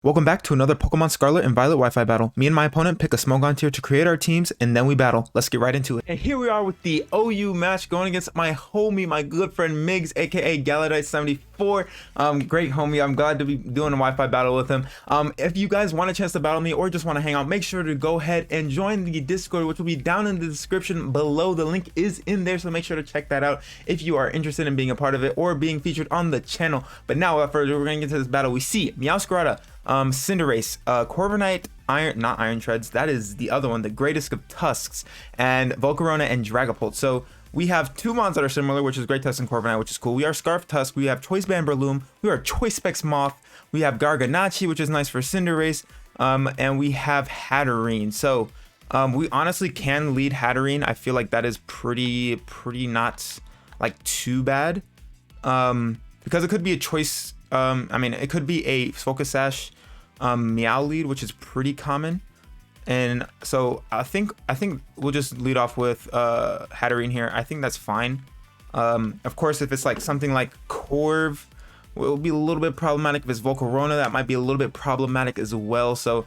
Welcome back to another Pokemon Scarlet and Violet Wi-Fi battle. Me and my opponent pick a Smogon tier to create our teams, and then we battle. Let's get right into it. And here we are with the OU match going against my homie, my good friend Migs, aka Galadite74. Great homie. I'm glad to be doing a Wi-Fi battle with him. If you guys want a chance to battle me or just want to hang out, make sure to go ahead and join the Discord, which will be down in the description below. The link is in there, so make sure to check that out if you are interested in being a part of it or being featured on the channel. But now, without further ado, we're going to get to this battle. We see Meowscarada, Cinderace, Corviknight, not Iron Treads, that is the other one, the greatest of Tusks, and Volcarona and Dragonpult. So we have two mons that are similar, which is Great Tusk and Corviknight, which is cool. We are Scarf Tusk, we have Choice Band Breloom, we are Choice Specs Moth, we have Garganacl, which is nice for Cinderace, and we have Hatterene. So we honestly can lead Hatterene. I feel like that is pretty not like too bad, because it could be a choice. I mean, it could be a Focus Sash Meow lead, which is pretty common, and so I think we'll just lead off with Hatterene here. I think that's fine. Of course, if it's like something like Corv, it will be a little bit problematic. If it's Volcarona, that might be a little bit problematic as well. So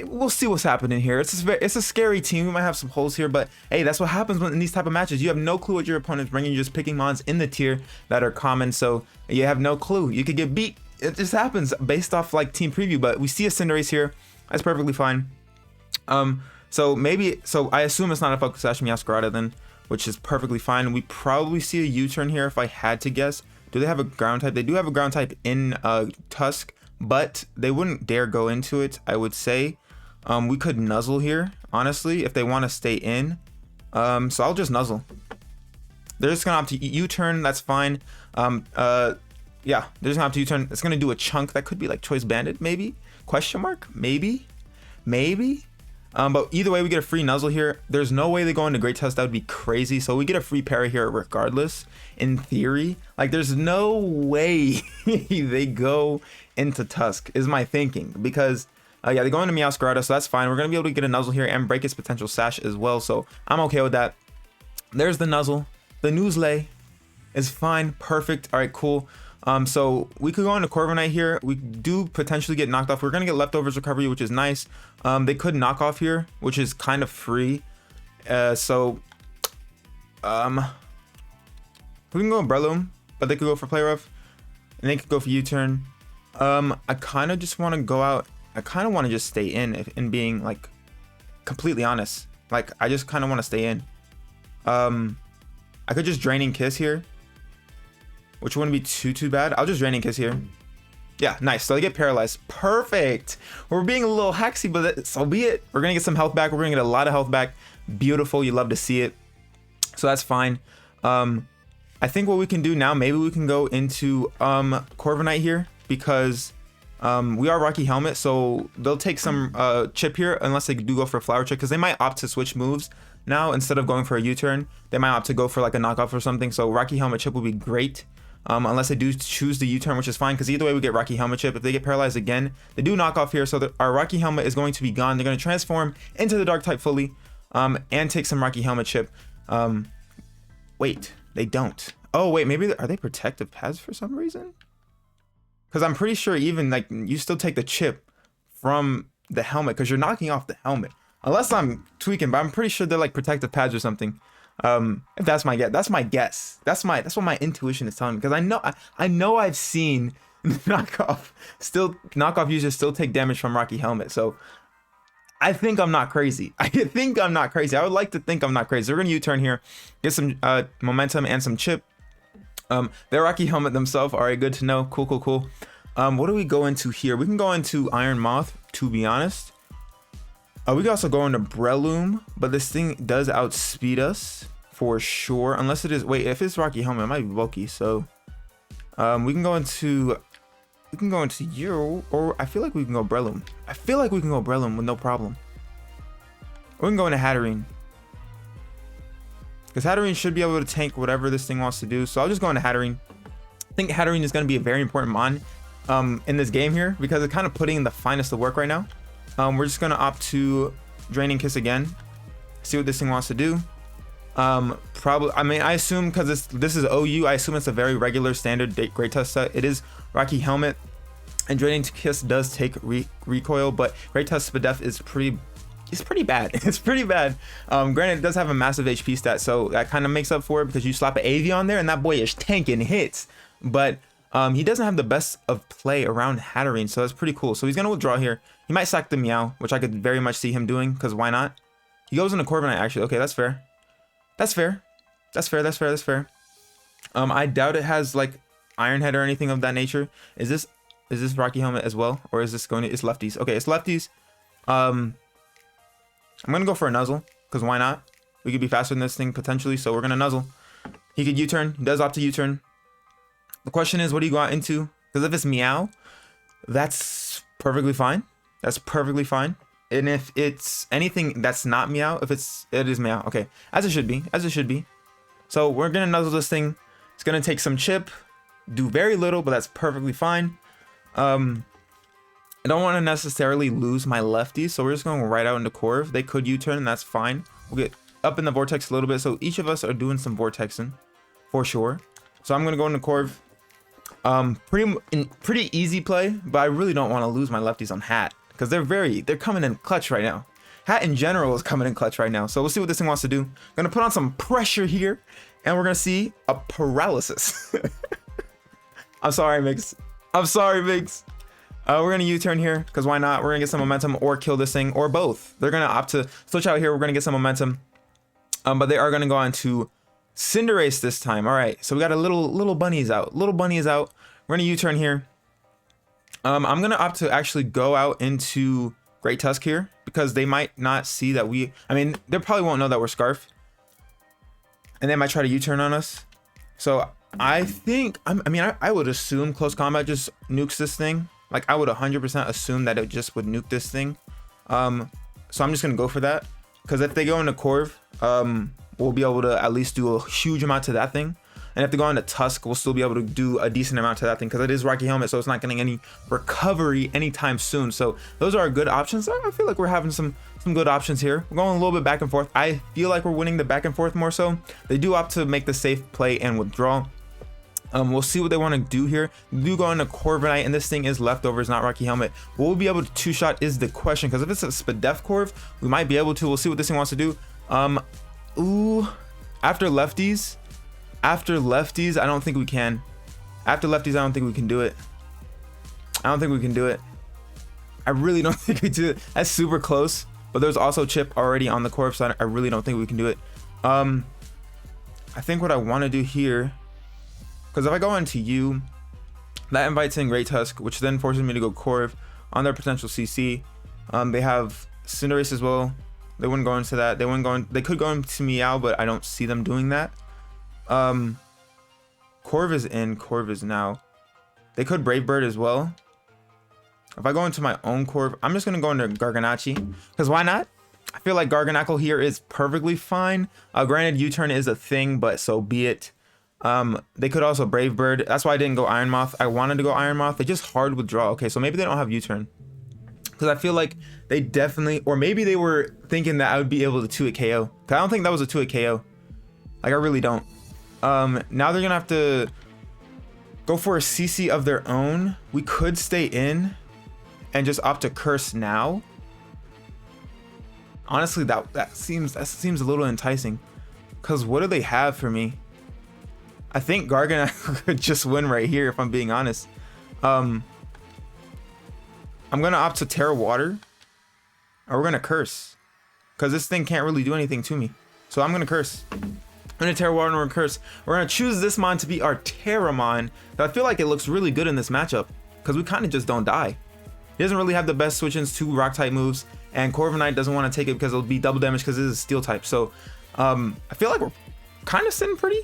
we'll see what's happening here. It's a scary team. We might have some holes here, but hey, that's what happens when in these type of matches. You have no clue what your opponent's bringing. You're just picking mons in the tier that are common, so you have no clue. You could get beat. It just happens based off like team preview. But we see a Cinderace here. That's perfectly fine. So I assume it's not a Focus Sash Meowscarada then, which is perfectly fine. We probably see a U-turn here if I had to guess. Do they have a ground type? They do have a ground type in Tusk, but they wouldn't dare go into it, I would say. We could Nuzzle here, honestly, if they want to stay in. So I'll just Nuzzle. They're just gonna opt to U-turn. That's fine. Yeah, they're just gonna have to U-turn. It's gonna do a chunk that could be like Choice Banded, maybe? Question mark? Maybe. But either way, we get a free Nuzzle here. There's no way they go into Great Tusk. That would be crazy. So we get a free parry here regardless, in theory. Like, there's no way they go into Tusk, is my thinking. Because, yeah, they go into Meowscarada, so that's fine. We're going to be able to get a Nuzzle here and break its potential Sash as well. So I'm okay with that. There's the Nuzzle. The Nuzzle is fine. Perfect. All right, cool. So we could go into Corviknight here. We do potentially get knocked off. We're gonna get Leftovers Recovery, which is nice. They could knock off here, which is kind of free. We can go Breloom, but they could go for Play Rough, and they could go for U-turn. I kind of just want to go out. I kind of want to just stay in being like completely honest. Like, I just kind of want to stay in. I could just Draining Kiss here, which wouldn't be too bad. I'll just Draining Kiss here. Yeah, nice. So they get paralyzed. Perfect. We're being a little hacksy, but so be it. We're gonna get some health back. We're gonna get a lot of health back. Beautiful. You love to see it. So that's fine. I think what we can do now, maybe we can go into Corviknight here, because we are Rocky Helmet, so they'll take some chip here unless they do go for a Flower Chip, because they might opt to switch moves now. Instead of going for a U-turn, they might opt to go for like a knockoff or something. So Rocky Helmet chip would be great. Unless they do choose the U-turn, which is fine, because either way we get Rocky Helmet chip. If they get paralyzed again, they do knock off here, so our Rocky Helmet is going to be gone. They're going to transform into the Dark type fully, and take some Rocky Helmet chip. Wait, they don't. Oh wait, maybe are they protective pads for some reason? Because I'm pretty sure even like you still take the chip from the helmet, because you're knocking off the helmet. Unless I'm tweaking, but I'm pretty sure they're like protective pads or something. If that's my guess, that's what my intuition is telling me, because I know I've seen knockoff users still take damage from Rocky Helmet. So I think I'm not crazy. I would like to think I'm not crazy. We're gonna U-turn here, get some momentum and some chip. They're Rocky Helmet themselves. All right, good to know. Cool. What do we go into here? We can go into Iron Moth, to be honest. We can also go into Breloom, but this thing does outspeed us for sure. Unless it is, wait, if it's Rocky Helmet, it might be bulky. So we can go into you, or I feel like we can go Breloom. With no problem. We can go into Hatterene, because Hatterene should be able to tank whatever this thing wants to do. So I'll just go into Hatterene. I think Hatterene is going to be a very important mon in this game here, because it's kind of putting in the finest of work right now. We're just gonna opt to Draining Kiss again, see what this thing wants to do. Probably, I mean, I assume, because this is OU, I assume it's a very regular standard Great Tusk set. It is Rocky Helmet. And Draining Kiss does take recoil, but Great Tusk Spadef is pretty bad. It's pretty bad. Granted, it does have a massive HP stat, so that kind of makes up for it because you slap an AV on there and that boy is tanking hits. But he doesn't have the best of play around Hatterene, so that's pretty cool. So he's gonna withdraw here. He might sack the Meow, which I could very much see him doing, because why not? He goes into Corviknight actually. Okay, that's fair. That's fair. That's fair. That's fair. That's fair. I doubt it has like Iron Head or anything of that nature. Is this Rocky Helmet as well, or is this going to? It's lefties. Okay, it's lefties. I'm gonna go for a Nuzzle, because why not? We could be faster than this thing potentially, so we're gonna Nuzzle. He could U-turn. He does opt to U-turn. The question is, what do you go out into? Because if it's Meow, that's perfectly fine. That's perfectly fine. And if it's anything that's not Meow, it is Meow. Okay, as it should be. As it should be. So we're gonna Nuzzle this thing. It's gonna take some chip, do very little, but that's perfectly fine. I don't want to necessarily lose my lefties, so we're just going right out into Corv. They could U-turn, and that's fine. We'll get up in the Vortex a little bit, so each of us are doing some Vortexing for sure. So I'm gonna go into Corv. Pretty easy play, but I really don't want to lose my lefties on Hat, because they're coming in clutch right now. Hat in general is coming in clutch right now, so we'll see what this thing wants to do. Gonna put on some pressure here, and we're gonna see a paralysis. I'm sorry, Migs. I'm sorry, Migs. We're gonna U-turn here, because why not? We're gonna get some momentum or kill this thing, or both. They're gonna opt to switch out here. We're gonna get some momentum, but they are gonna go on to Cinderace this time. All right, so we got a little bunnies out. Little bunny is out. We're gonna U-turn here. I'm gonna opt to actually go out into Great Tusk here, because they might not see that they probably won't know that we're Scarf, and they might try to U-turn on us. So I think, I would assume Close Combat just nukes this thing. Like, I would 100% assume that it just would nuke this thing. So I'm just gonna go for that, because if they go into Corv, we'll be able to at least do a huge amount to that thing. And if they go into Tusk, we'll still be able to do a decent amount to that thing, because it is Rocky Helmet, so it's not getting any recovery anytime soon. So those are good options. I feel like we're having some good options here. We're going a little bit back and forth. I feel like we're winning the back and forth more so. They do opt to make the safe play and withdraw. We'll see what they want to do here. They do go into Corviknight, and this thing is leftovers, not Rocky Helmet. Will we be able to two-shot is the question, because if it's a Spadef Corv, we might be able to. We'll see what this thing wants to do. Ooh, after lefties, I don't think we can. After lefties, I don't think we can do it. I don't think we can do it. I really don't think we do it. That's super close, but there's also chip already on the Corv, so I really don't think we can do it. I think what I want to do here, because if I go into U, that invites in Great Tusk, which then forces me to go Corv on their potential CC. They have Cinderace as well. They wouldn't go into that. They could go into Meow, but I don't see them doing that. Corv is in, Corv is now. They could Brave Bird as well. If I go into my own Corv, I'm just gonna go into Garganacl, because why not? I feel like Garganacl here is perfectly fine. Granted, U-turn is a thing, but so be it. They could also Brave Bird. That's why I didn't go Iron Moth. I wanted to go Iron Moth. They just hard withdraw. Okay, so maybe they don't have U-turn, because I feel like they definitely, or maybe they were thinking that I would be able to 2-hit KO. Because I don't think that was a 2-hit KO. Like, I really don't. Now they're gonna have to go for a CC of their own. We could stay in and just opt to Curse now. Honestly, that seems a little enticing, because what do they have for me? I think Garganacl could just win right here, if I'm being honest. I'm gonna opt to Terra Water, or we're gonna Curse, because this thing can't really do anything to me. So I'm gonna Curse. I'm gonna Terra Water and we're gonna Curse. We're gonna choose this mon to be our Terramon. I feel like it looks really good in this matchup, because we kind of just don't die. He doesn't really have the best switch-ins to rock type moves, and Corviknight doesn't want to take it because it'll be double damage because it is steel type. So I feel like we're kind of sitting pretty.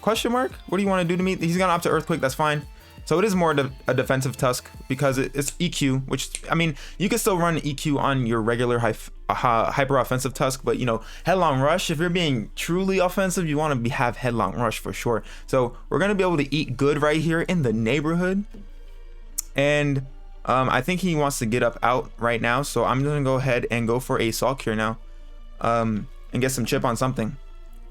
Question mark? What do you want to do to me? He's gonna opt to Earthquake. That's fine. So it is more a defensive Tusk, because it's EQ, which, I mean, you can still run EQ on your regular hyper offensive Tusk, but you know, Headlong Rush, if you're being truly offensive, you want to have Headlong Rush for sure. So we're gonna be able to eat good right here in the neighborhood, and I think he wants to get up out right now, so I'm gonna go ahead and go for a Salt Cure now, and get some chip on something,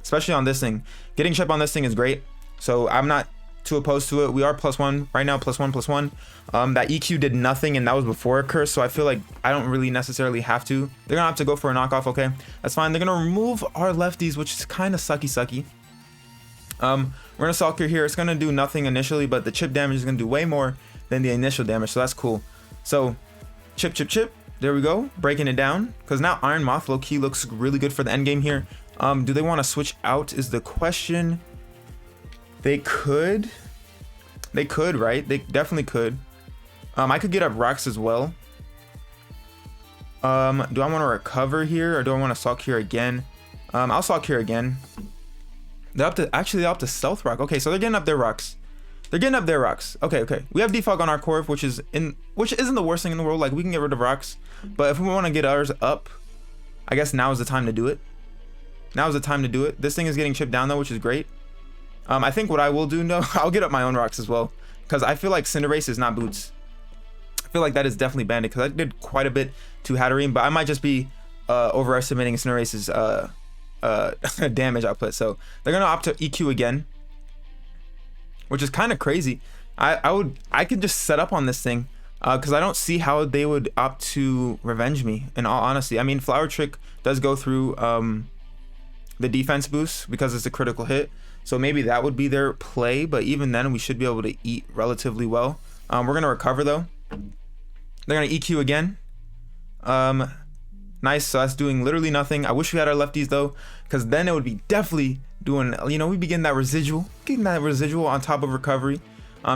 especially on this thing. Getting chip on this thing is great, so I'm not to oppose to it. We are +1 right now, +1/+1. That EQ did nothing, and that was before a curse, so I feel like I don't really necessarily have to. They're gonna have to go for a knockoff. Okay, that's fine. They're gonna remove our lefties, which is kind of sucky. We're gonna Sulk here. It's gonna do nothing initially, but the chip damage is gonna do way more than the initial damage, so that's cool. So chip. There we go, breaking it down, because now Iron Moth low-key looks really good for the end game here. Do they want to switch out is the question. They could, right? They definitely could. I could get up rocks as well. Do I want to recover here, or do I want to Sulk here again? I'll Sulk here again. They're up to Stealth Rock. Okay, so they're getting up their rocks. Okay. We have defog on our Corv, which isn't the worst thing in the world. Like, we can get rid of rocks, but if we want to get ours up, I guess now is the time to do it. This thing is getting chipped down though, which is great. I think what I will do, no, I'll get up my own rocks as well, because I feel like Cinderace is not boots. I feel like that is definitely banded, because I did quite a bit to Hatterene, but I might just be overestimating Cinderace's damage output. So they're gonna opt to EQ again, which is kind of crazy. I could just set up on this thing, because I don't see how they would opt to revenge me, in all honesty. I mean, Flower Trick does go through the defense boost because it's a critical hit, so maybe that would be their play, but even then we should be able to eat relatively well. We're gonna recover though. They're gonna EQ again. Nice, so that's doing literally nothing. I wish we had our lefties though, because then it would be definitely doing, you know, we'd be getting that residual on top of recovery.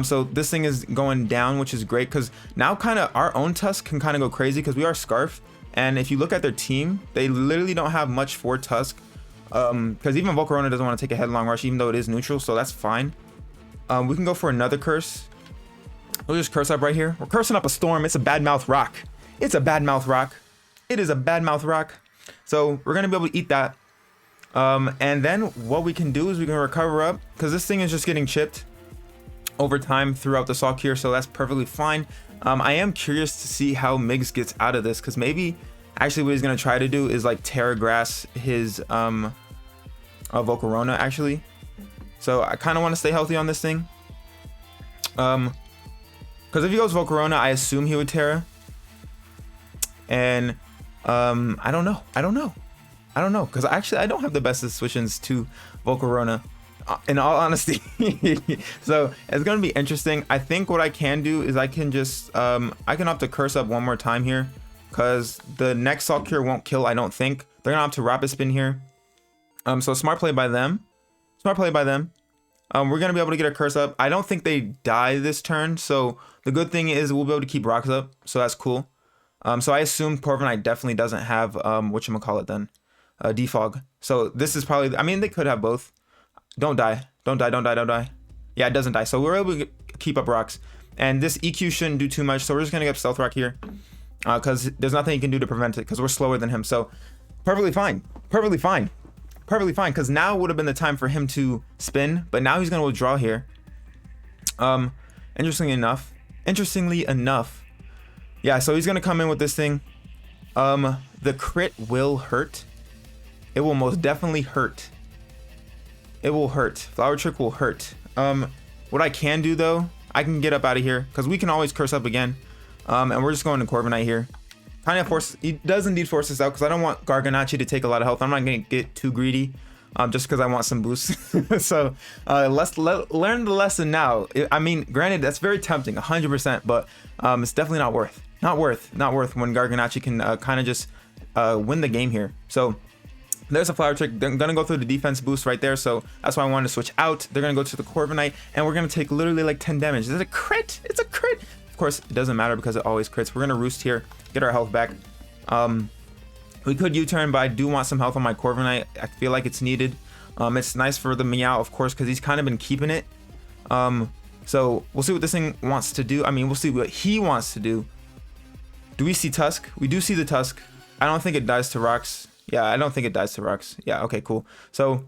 So this thing is going down, which is great, because now kind of our own Tusk can kind of go crazy, because we are Scarf, and if you look at their team, they literally don't have much for Tusk, because even Volcarona doesn't want to take a headlong rush, even though it is neutral, so that's fine. We can go for another curse. We'll just curse up right here. We're cursing up a storm. It's a badmouth rock. It is a badmouth rock. So we're gonna be able to eat that. And then what we can do is we can recover up, because this thing is just getting chipped over time throughout the Sulk here, so that's perfectly fine. I am curious to see how Migs gets out of this, because maybe actually what he's gonna try to do is like Terra Grass his Volcarona actually. So I kind of want to stay healthy on this thing, because if he goes Volcarona, I assume he would Terra, and I don't know, because actually I don't have the best of switch-ins to Volcarona, in all honesty. So it's gonna be interesting. I think what I can do is I can just I can opt to curse up one more time here, because the next Sulk here won't kill, I don't think. They're gonna opt to Rapid Spin here. So smart play by them. We're gonna be able to get a curse up. I don't think they die this turn, so the good thing is we'll be able to keep rocks up, so that's cool. So I assume Corviknight definitely doesn't have whatchamacallit then, defog. So this is probably, I mean, they could have both. Don't die. Yeah, it doesn't die, so we're able to keep up rocks, and this EQ shouldn't do too much, so we're just gonna get Stealth Rock here, because there's nothing you can do to prevent it, because we're slower than him. So perfectly fine, because now would have been the time for him to spin, but now he's gonna withdraw here. Interestingly enough, yeah, so he's gonna come in with this thing. The crit will hurt. It will most definitely hurt. It will hurt. Flower Trick will hurt. What I can do though, I can get up out of here, because we can always curse up again. And we're just going to Corviknight here. Kind of force, he does indeed force us out, because I don't want Garganacl to take a lot of health. I'm not gonna get too greedy, just because I want some boosts. So let's learn the lesson now. I mean, granted, that's very tempting, 100%, but it's definitely not worth when Garganacl can kind of just win the game here. So there's a Flower Trick. They're gonna go through the defense boost right there, so that's why I wanted to switch out. They're gonna go to the Corviknight, and we're gonna take literally like 10 damage. Is it a crit? It's a crit. Of course, it doesn't matter, because it always crits. We're gonna roost here, get our health back. We could U-turn, but I do want some health on my Corviknight. I feel like it's needed. It's nice for the Meow, of course, because he's kind of been keeping it. So we'll see what this thing wants to do. I mean, we'll see what he wants to do. Do we see Tusk? We do see the Tusk. I don't think it dies to rocks. Yeah, I don't think it dies to rocks. Yeah, okay, cool. So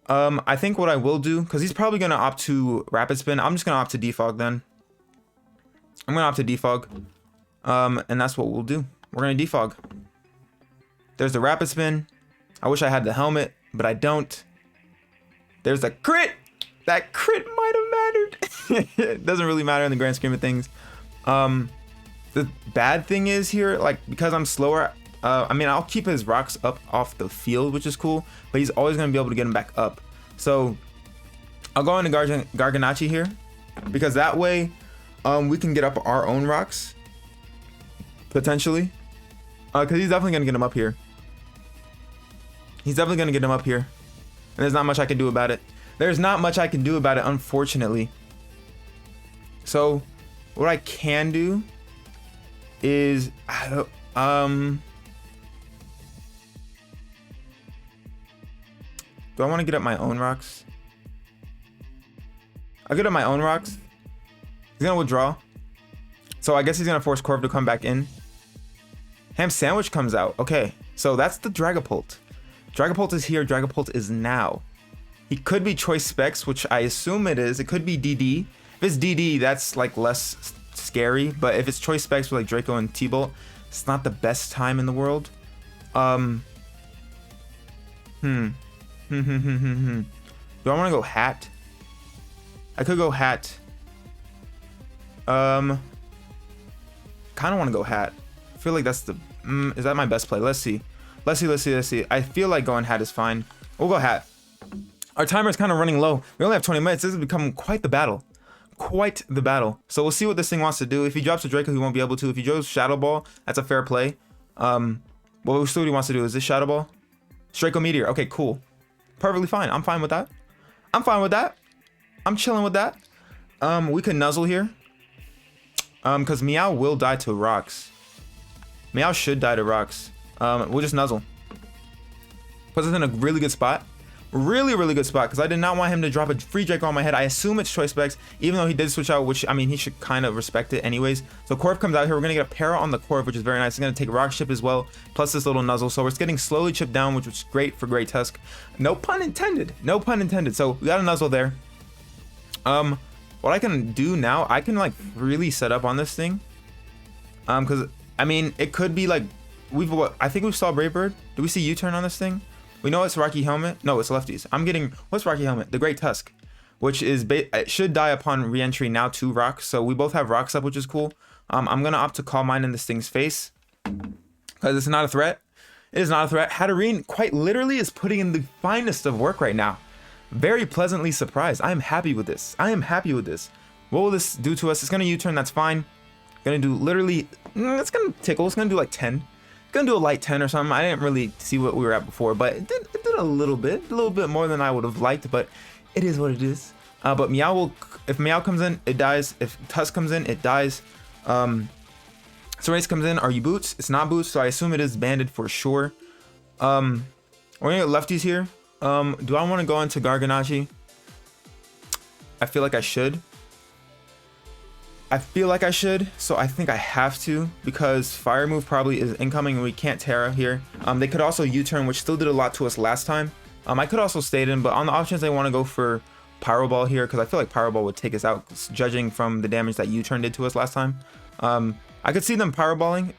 I think what I will do, because he's probably gonna opt to Rapid Spin, I'm just gonna opt to defog then. I'm gonna opt to defog, and that's what we'll do. We're gonna defog. There's the Rapid Spin. I wish I had the helmet, but I don't. There's the crit. That crit might have mattered. It doesn't really matter in the grand scheme of things. The bad thing is here, like, because I'm slower, I mean, I'll keep his rocks up off the field, which is cool, but he's always going to be able to get him back up. So I'll go into Garganacl here, because that way we can get up our own rocks, potentially, because he's definitely going to get him up here. He's definitely going to get him up here, and there's not much I can do about it. There's not much I can do about it, unfortunately. So what I can do is, do I want to get up my own rocks? I'll get up my own rocks. He's gonna withdraw, so I guess he's gonna force Corv to come back in. Ham Sandwich comes out. Okay, so that's the Dragonpult. Dragonpult is here. Dragonpult is now. He could be Choice Specs, which I assume it is. It could be DD. If it's DD, that's like less scary, but if it's Choice Specs with like Draco and T-Bolt, it's not the best time in the world. Do I want to go Hat? I could go Hat. Kind of want to go Hat. I feel like that's the is that my best play? Let's see. Let's see. I feel like going Hat is fine. We'll go Hat. Our timer is kind of running low. We only have 20 minutes. This has become quite the battle. So we'll see what this thing wants to do. If he drops a Draco, he won't be able to. If he goes Shadow Ball, that's a fair play. Well, we'll see what he wants to do. Is this Shadow Ball? Draco Meteor. Okay, cool. Perfectly fine. I'm fine with that. I'm chilling with that. We could Nuzzle here. Because Meow will die to rocks. Meow should die to rocks. We'll just Nuzzle. Puts us in a really good spot. Really good spot, because I did not want him to drop a free Draco on my head. I assume it's Choice Specs, even though he did switch out, which, I mean, he should kind of respect it anyways. So Corv comes out here. We're going to get a para on the Corv, which is very nice. It's going to take Rock Chip as well, plus this little Nuzzle. So we're getting slowly chipped down, which was great for Great Tusk. No pun intended. So we got a Nuzzle there. What I can do now, I can like really set up on this thing. Because, I mean, it could be like, I think we saw Brave Bird. Do we see U-turn on this thing? We know it's Rocky Helmet. No, it's lefties. I'm getting, what's Rocky Helmet? The Great Tusk, which is, it should die upon re-entry now to rocks. So we both have rocks up, which is cool. I'm going to opt to call mine in this thing's face, because it's not a threat. It is not a threat. Hatterene quite literally is putting in the finest of work right now. Very pleasantly surprised. I am happy with this. What will this do to us? It's going to U-turn. That's fine. Going to do literally, it's going to tickle. It's going to do like 10. Gonna do a light 10 or something. I didn't really see what we were at before, but it did a little bit more than I would have liked, but it is what it is. But Meow will, if Meow comes in, it dies. If Tusk comes in, it dies. Race comes in. Are you Boots? It's not Boots, so I assume it is banded for sure. We're gonna get lefties here. Do I want to go into Garganacl? I feel like I should. So I think I have to, because Fire Move probably is incoming and we can't Terra here. They could also U-turn, which still did a lot to us last time. I could also stay in, but on the options, they want to go for Pyro Ball here, because I feel like Pyro Ball would take us out, judging from the damage that U-turn did to us last time. I could see them Pyro Balling.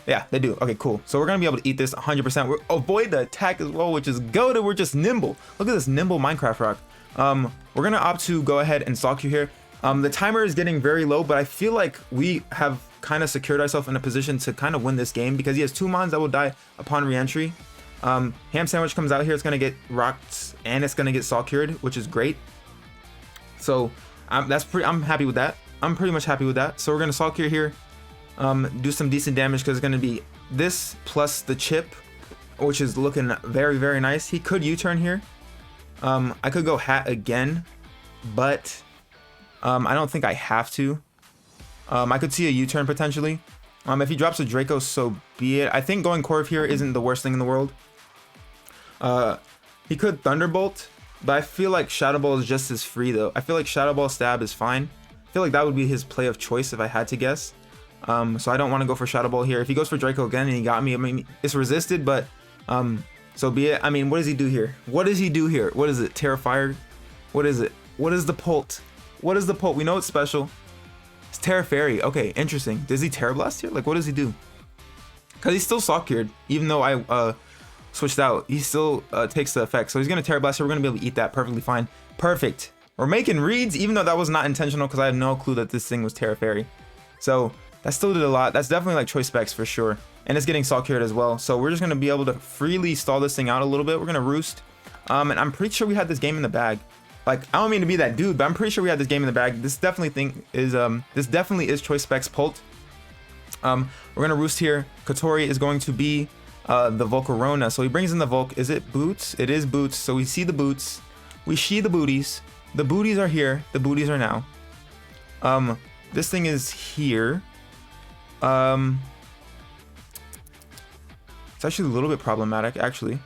Yeah, they do. Okay, cool. So we're going to be able to eat this 100%. We're avoid the attack as well, which is goated. We're just nimble. Look at this nimble Minecraft rock. We're going to opt to go ahead and Stalk you here. The timer is getting very low, but I feel like we have kind of secured ourselves in a position to kind of win this game, because he has 2 mons that will die upon re-entry. Ham Sandwich comes out here. It's going to get rocked and it's going to get Salt Cured, which is great. So I'm happy with that. I'm pretty much happy with that. So we're going to Salt Cure here. Do some decent damage, because it's going to be this plus the chip, which is looking very nice. He could U-turn here. I could go Hat again, but I don't think I have to. I could see a U-turn potentially. If he drops a Draco, so be it. I think going Corv here isn't the worst thing in the world. He could Thunderbolt, but I feel like Shadow Ball is just as free though. I feel like Shadow Ball Stab is fine. I feel like that would be his play of choice if I had to guess. So I don't want to go for Shadow Ball here. If he goes for Draco again and he got me, I mean, it's resisted, but so be it. I mean, what does he do here? What is it? Terrifier? What is it? What is the Pult? What is the Pult? We know it's special. It's Terra Fairy. Okay, interesting. Does he Terra Blast here? Like, what does he do? Because he's still Salt Cured, even though I switched out. He still takes the effect. So he's going to Terra Blast here. We're going to be able to eat that perfectly fine. Perfect. We're making reads, even though that was not intentional because I had no clue that this thing was Terra Fairy. So that still did a lot. That's definitely like choice specs for sure. And it's getting Salt Cured as well. So we're just going to be able to freely stall this thing out a little bit. We're going to Roost. And I'm pretty sure we had this game in the bag. Like, I don't mean to be that dude, but I'm pretty sure we had this game in the bag. This definitely is choice specs Pult. We're going to Roost here. Kotori is going to be the Volcarona. So he brings in the Volk. Is it Boots? It is Boots. So we see the Boots. We see the booties. The booties are here. The booties are now. This thing is here. It's actually a little bit problematic, actually.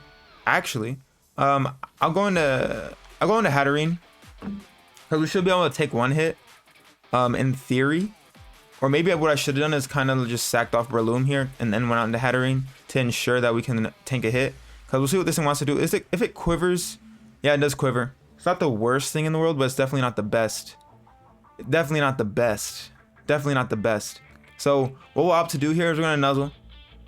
I'll go into Hatterene because we should be able to take one hit. In theory, or maybe what I should have done is kind of just sacked off Breloom here and then went out into Hatterene to ensure that we can tank a hit. Because we'll see what this thing wants to do. If it quivers, yeah, it does quiver. It's not the worst thing in the world, but it's definitely not the best. Definitely not the best. Definitely not the best. So what we'll opt to do here is we're gonna Nuzzle,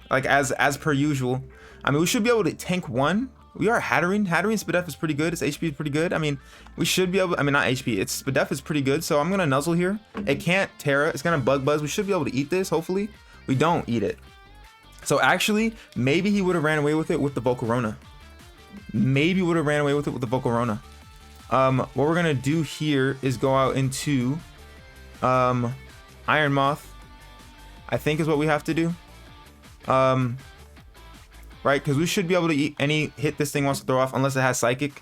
like as per usual. I mean, we should be able to tank one. We are Hatterene. Hatterene's SpDef is pretty good. Its HP is pretty good. I mean, we should be able. I mean, not HP. Its SpDef is pretty good. So I'm gonna Nuzzle here. It can't Terra. It's gonna Bug Buzz. We should be able to eat this. Hopefully, we don't eat it. So actually, maybe he would have ran away with it with the Volcarona. Maybe would have ran away with it with the Volcarona. What we're gonna do here is go out into Iron Moth, I think is what we have to do. Right, because we should be able to eat any hit this thing wants to throw off unless it has Psychic,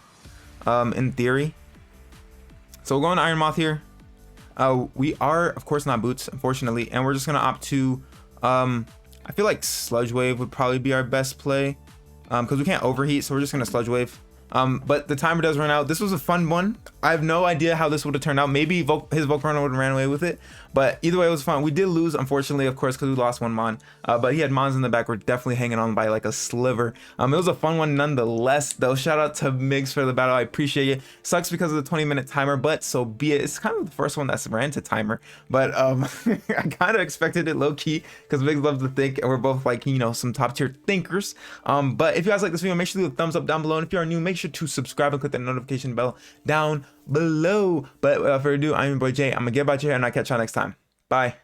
in theory. So we'll go on Iron Moth here. We are, of course, not Boots, unfortunately, and we're just gonna opt to, I feel like Sludge Wave would probably be our best play, because we can't overheat, so we're just gonna Sludge Wave. But the timer does run out. This was a fun one. I have no idea how this would have turned out. Maybe his Volcarona would have ran away with it, but either way it was fun. We did lose, unfortunately, of course, because we lost one Mon, but he had Mons in the back. We're definitely hanging on by like a sliver. It was a fun one nonetheless, though. Shout out to Migs for the battle. I appreciate it. Sucks because of the 20-minute timer, but so be it. It's kind of the first one that's ran to timer, but I kind of expected it low-key because Migs loves to think, and we're both like, you know, some top-tier thinkers. But if you guys like this video, make sure to leave a thumbs up down below, and if you are new, make sure to subscribe and click that notification bell down below. But without further ado, I'm your boy Jay. I'm gonna get about you here, and I'll catch y'all next time. Bye.